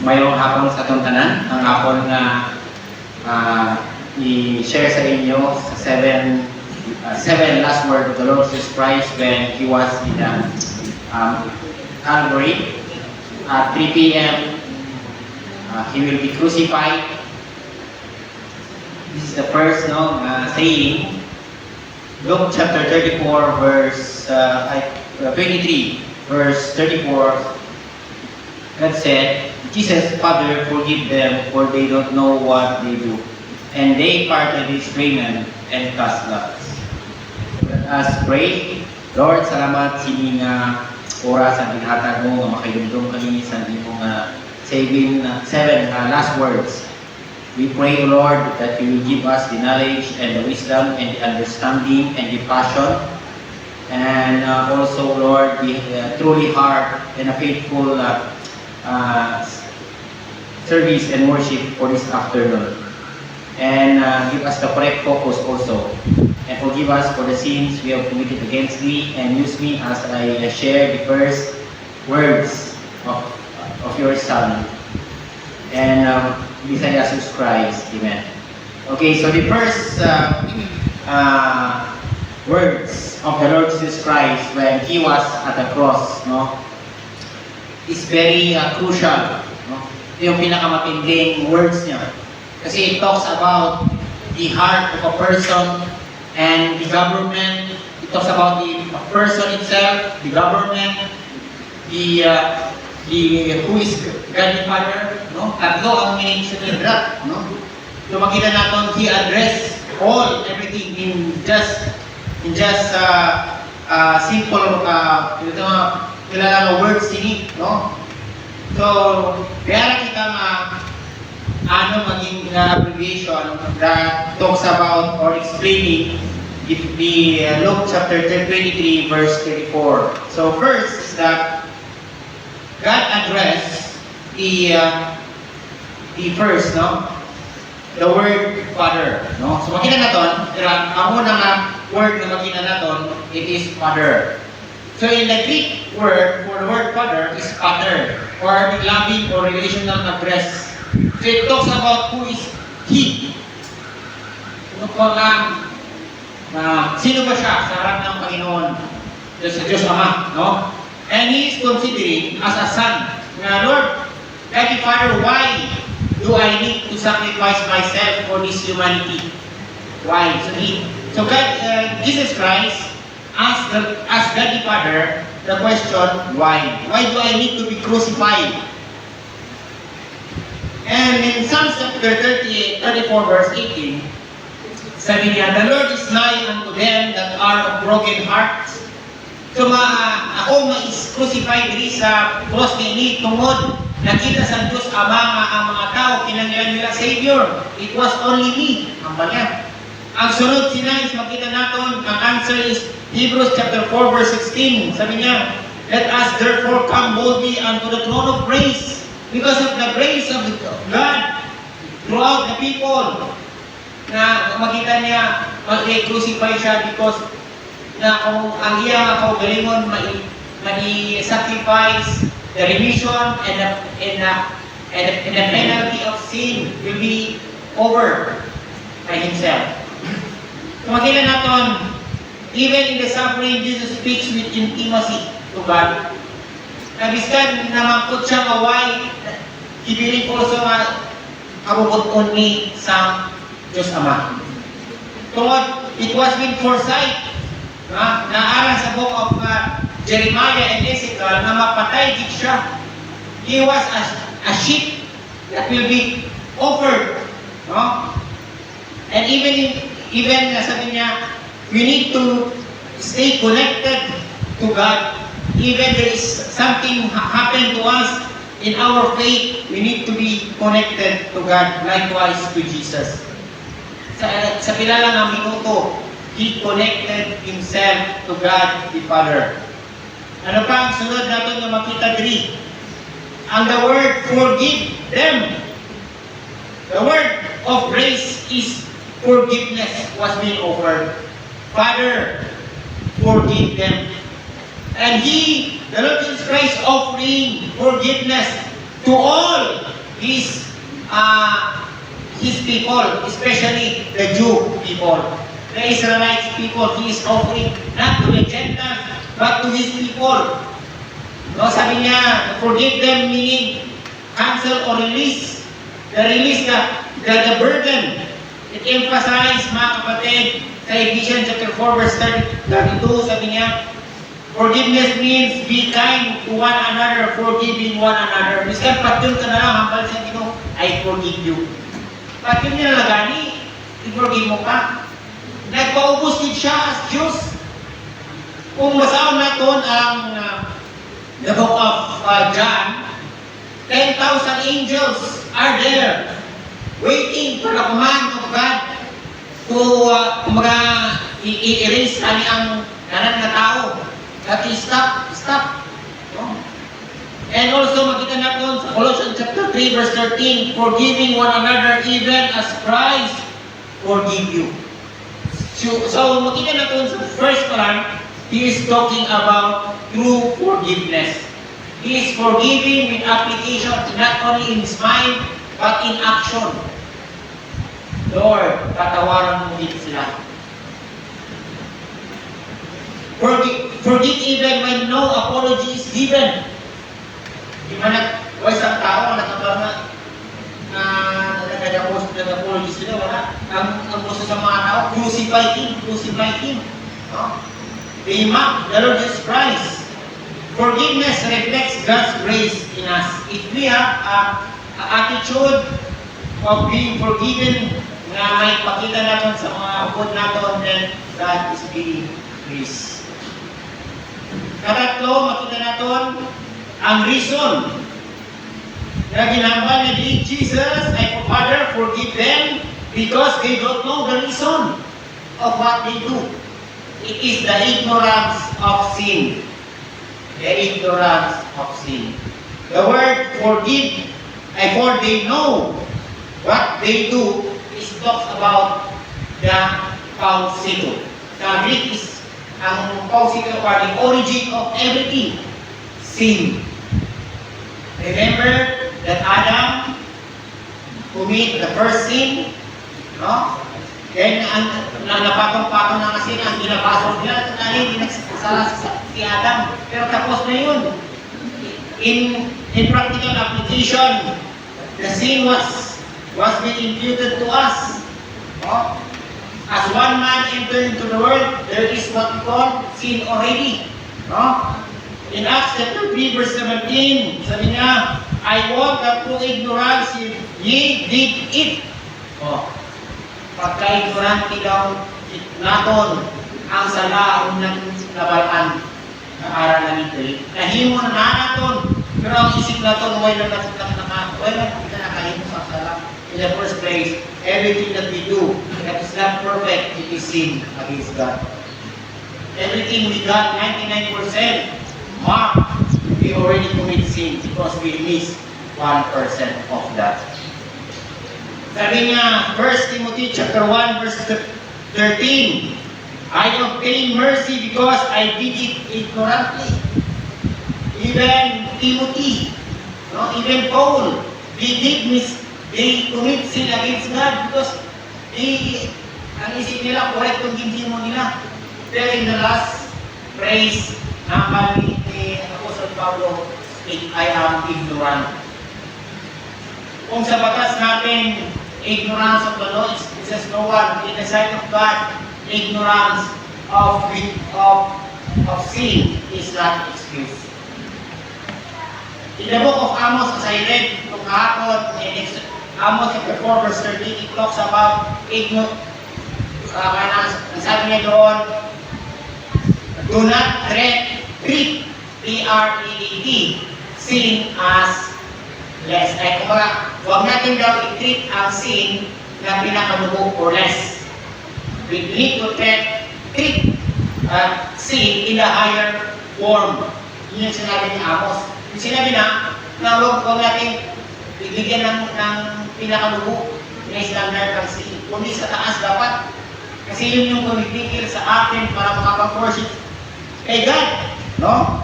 Mayroong hapon sa atong tanan, ang hapon nga i-share sa inyo sa seven last word of the Lord Jesus Christ when He was in the Calvary. At 3 p.m. He will be crucified. This is the first saying. Luke chapter 34 verse 23 verse 34. God said, Jesus, Father, forgive them, for they don't know what they do. And they parted his raiment and cast lots. Let us pray. Lord, salamat sa inyong oras ang ginhatag mo, nga makayumdum kami sa inyong saving 7 last words. We pray, Lord, that you will give us the knowledge and the wisdom and the understanding and the passion. And also, Lord, the truly heart and a faithful service and worship for this afternoon. And give us the correct focus also. And forgive us for the sins we have committed against thee, and use me as I share the first words of your Son. And Messiah Jesus Christ. Amen. Okay, so the first words of the Lord Jesus Christ when He was at the cross, is very crucial. Ito yung pinakamatinding words niya. Kasi it talks about the heart of a person and the government. It talks about the person itself, the government, the who is God the Father. Tatlo ang mention nila. So makita natin, He addressed everything in just simple kilala na words ini, So kaya kita maging abbreviation that talks about or explaining the Luke chapter 23 verse 34. So first is that God addressed the first, the word Father, So makita naton, ang unang word na makita naton, it is Father. So in the Greek word for the word Father is pater, or loving or relational address. So it talks about who is He. Sino ba siya sa harap ng Panginoon? Sa Diyos Ama, And He is considering as a son. Lord, Heavenly Father, why do I need to sacrifice myself for this humanity? Why? So God, Jesus Christ asked God the Father the question, why? Why do I need to be crucified? And in Psalms chapter 34 verse 18, sabi niya, the Lord is nigh unto them that are of broken hearts. So ako ma-crucify diri sa cross ni tungod nakita sa Diyos Ama nga ang mga tao kinanglan nila Savior. It was only me. Ang banya. Ang sunod sinais makita naton, ang answer is Hebrews chapter 4 verse 16. Sabi niya, let us therefore come boldly unto the throne of grace, because of the grace of God throughout the people. Na makita niya mag-crucify siya because na kung ang iya kaugalingon sacrifice the remission and the penalty of sin will be over by Himself. So makita natin, even in the suffering, Jesus speaks with intimacy to God. Nabiskan na mangkot siya maway, He believe also nga kabubuton ni sa Diyos Ama. Tungod, it was with foresight, naaral sa book of Jeremiah and Ezekiel na mapatay gid siya. He was a sheep that will be offered. And even sabi niya, we need to stay connected to God. Even there is something happen to us in our faith, we need to be connected to God, likewise to Jesus. Sa pila lang ang minuto, He connected Himself to God the Father. Ano pa ang sunod natin na makita diri? Ang the word forgive them. The word of grace is forgiveness was being offered. Father, forgive them. And the Lord Jesus Christ offering forgiveness to all His, His people, especially the Jew people, the Israelites people. He is offering not to the Gentiles, but to His people. No, sabi niya, forgive them, meaning cancel or release. Release the burden. It emphasizes, mga kapatid, sa Ephesians chapter 4, verse 32, sabi niya, forgiveness means be kind to one another, forgiving one another. Miskan, patyon ka na lang, hambal sa Ginoo, I forgive you. Patyon niya na lagani, i-forgive mo ka. Nagpaubos din siya as Diyos. Kung masaon natin ang the book of John, 10,000 angels are there waiting for the command of God to i-erase kani ang tanan na tao. That is stop. No? And also makita natin sa Colossians chapter 3 verse 13, forgiving one another even as Christ forgive you. So makita natin sa first one, he is talking about true forgiveness. He is forgiving with application, not only in his mind, but in action. Lord, patawaran mo din sila. Forgive even when no apology is given. Di ba isang tao nagkaroon na nag-apology sila, wala. Ang gusto sa mga tao, crucify him. No? They mock the Lord Jesus Christ. Forgiveness reflects God's grace in us. If we have an attitude of being forgiven na may pakita natin sa mga upod natin, then God is being grace. Katatlo, makita natin ang reason na ginambal ni Jesus ay, Father, forgive them because they don't know the reason of what they do. It is the ignorance of sin. The ignorance of sin. The word forgive, for they know what they do, is talks about the pausido. Sa Greek is, ang pausido or the origin of everything, sin. Remember that Adam commit the first sin, no? Then, napatong-patong na kasi ang ginapasok niya, hindi nagsasala si Adam. Pero tapos na yun. In practical application, the sin was being imputed to us. No? As one man entered into the world, there is what we call sin already. No? In Acts chapter 3, verse 17, sabi niya, I want that through ignorance ye did it. Oh. Pagka-ignorante daw naton ang sala ang nabalaan na aral na nito. Nahimo na naton, pero ang isip naton, wala kita nakahimo sa sala. In the first place, everything that we do that is not perfect, it is sin against God. Everything we got, 99% mark, we already commit sin because we miss 1% of that. Sabi niya, 1 Timothy chapter 1 verse 13, I obtained mercy because I did it ignorantly. Even Timothy, no, even Paul, they commit sin against God because ang isip nila, correct kung ginhimo nila. Pero in the last phrase, naman ni Apostle Pablo, I am ignorant. Kung sa batas natin, ignorance of the law, it says no one in the sight of God, ignorance of sin is not excuse. In the book of Amos, as I read itong kahapon, in Amos chapter 4 verse 13, it talks about ignorance. Sabi niya doon, do not treat T-R-E-A-T, sin as less. Ay, kumbaga, huwag natin daw i-treat ang sin na pinakalubo or less. We need to treat sin in a higher form. Yun yung sinabi ni Amos. Yung sinabi na huwag natin bigyan ng pinakalubo na standard ng sin. Kundi sa taas dapat. Kasi yun yung kumipigil sa atin para makapag-worship kay God. No?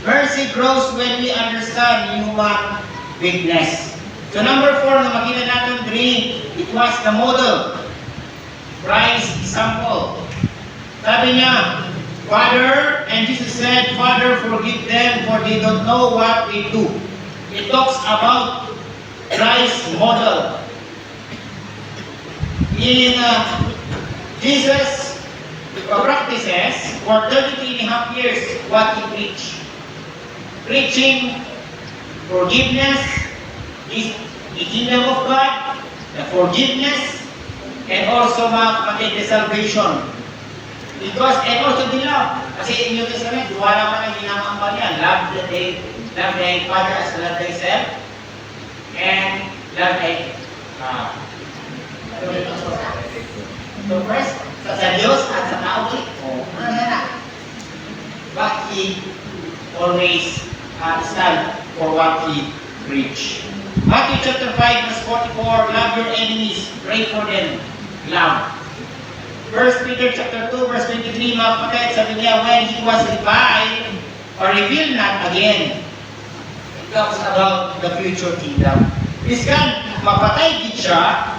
Mercy grows when we understand human weakness. So number 4 na makita natin diri, it was the model. Christ's example. Sabi niya, Father, and Jesus said, Father, forgive them for they don't know what they do. It talks about Christ's model. In Jesus practices for 33 and a half years what he preached. Preaching forgiveness, is the kingdom of God, the forgiveness, and also mga kapatid, the salvation. Because, and also the love. Kasi in New Testament, wala man ang ginamambal yan. Love thy father as love thyself, and love thy so first, sa Diyos at sa tao ulit. Ano na? But he always stand for what he preached. Matthew chapter 5 verse 44, love your enemies, pray for them, love. 1 Peter chapter 2 verse 23, mga kapatid, sabi niya, when he was revived or revealed not again, it talks about the future kingdom. This kan, mapatay din siya,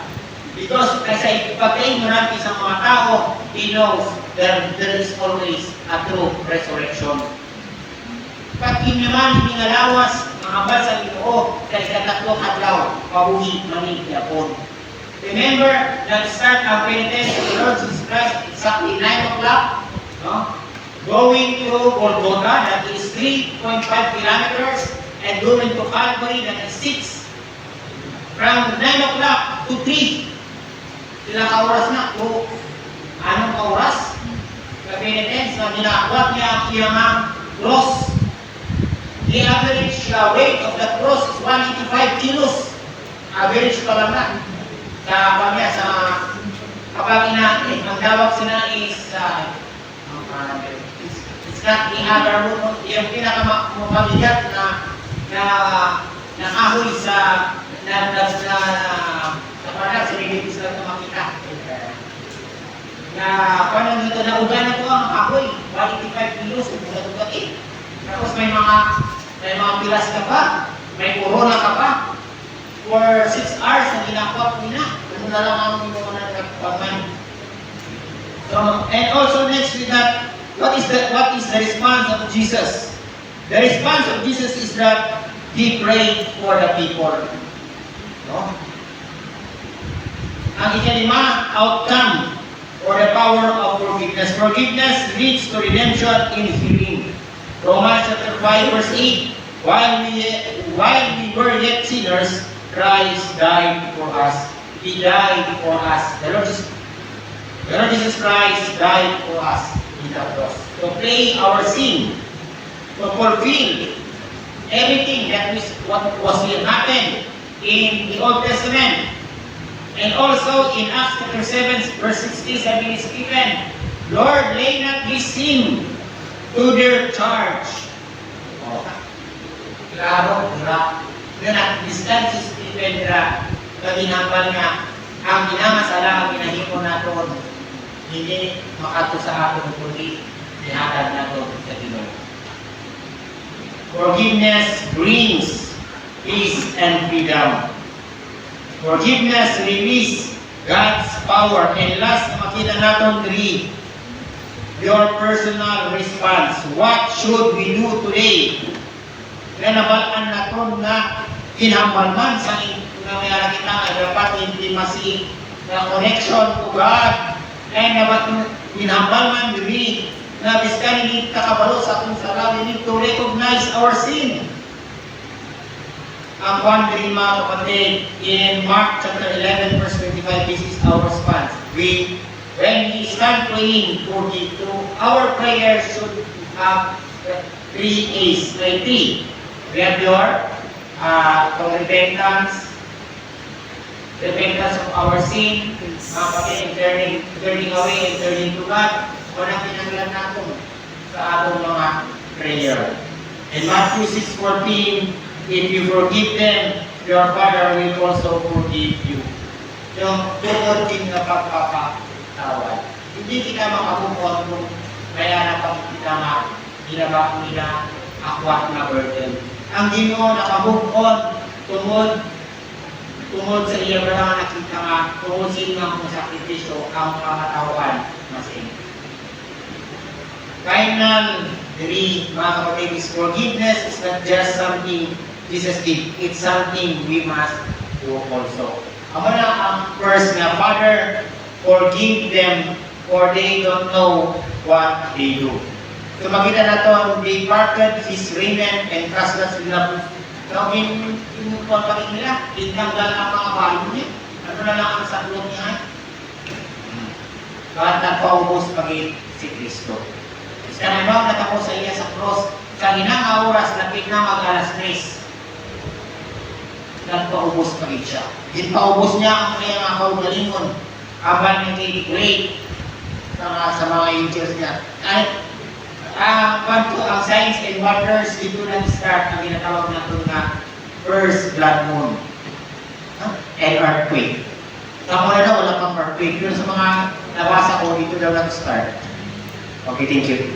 because kasi ipatay mo natin sa mga tao, he knows that there is always a true resurrection. Pag naman hinalawas, mga sa ito, kay katatlong adlaw, pabuhi manig yapon. Remember, nag-start ang penitence of the Lord Jesus Christ exactly 9 o'clock, no? Going to Golgotha, that is 3.5 kilometers, and going to Calvary, that is 6. From 9 o'clock to 3. Ilang oras na? O, anong oras? Sa penitence na ninakwat niya ang kiyamang cross. The average weight of the cross is 185 kilos. Average pa lang na. Sa pamilya, sa kapag ang tawag sila is it's not the other root. Yung pinakamabigat na kahoy sa para sa release lang na makita. Na paano dito na uga na ito ang kahoy, 185 kilos, ugat-ugat eh. Tapos may mga pilas ka pa, may corona ka pa. For 6 hours na ginakwap nila. Ano na lang ang mga nagpapaman. So, and also next with that, what is the response of Jesus? The response of Jesus is that he prayed for the people. No? Ang ikalima, outcome or the power of forgiveness. Forgiveness leads to redemption in healing. Romans chapter 5 verse 8, while we were yet sinners, Christ died for us. He died for us. The Lord Jesus Christ died for us in the cross. To pay our sin. To fulfill everything that what was happened in the Old Testament. And also in Acts chapter 7 verse 60, sabi ni Stephen, Lord, lay not this sin to their charge. Oh. Klaro, distant si Stephen kaginambal nga ang ginangasala ang ginahimo naton hindi makato sa aton kundi ihatag naton sa Ginoo. Forgiveness brings peace and freedom. Forgiveness release God's power. And last na makita naton 3, your personal response. What should we do today? Kaya nabalaan naton na kinambalman sa nangyayari kita ay dapat intimacy na connection to God and dapat kinambalman diri na biskan hindi kakabalo sa atong sarili, we need to recognize our sin. Ang kwan diri mga kapatid in Mark chapter 11 verse 25, this is our response. When we stand praying for our prayers should have 3 A's. Like 3. We have your repentance of our sin, turning away and turning to God, o na pinaglan natin sa atong mga prayer. In Matthew 6:14, if you forgive them, your Father will also forgive you. Yung tungod din na pagpapatawad. Hindi kita makabukon kung kaya na pag kita ginaba nila akwat na burden. Ang Ginoo nakabukon tungod sa iya nga nakita nga, tungod sa inyong kung sakripisyo ang kamatawan masin. Final three, mga kapatid, is forgiveness is not just something Jesus did, it's something we must do also. Amo na ang first nga, Father, forgive them for they don't know what they do. So makita na to, they parted his raiment and cast us in love. So, pinupuan pa rin nila, tinanggal ang mga bayo niya. Ano na lang ang saklong niya? At nagpaubos pagit si Kristo. Sa nanaw na tako sa iya sa cross, sa ginang oras, lapit na mag-alas 3. Nagpaubos pagit siya. Ginpaubos niya ang kanyang mga kaugalingon. Aban niya kay great sa mga angels niya. At ang signs and wonders dito nag-start ang ginatawag natin na first blood moon and earthquake. Sa muna daw, wala pang earthquake. Pero sa mga nabasa ko, dito daw nag-start. Okay, thank you.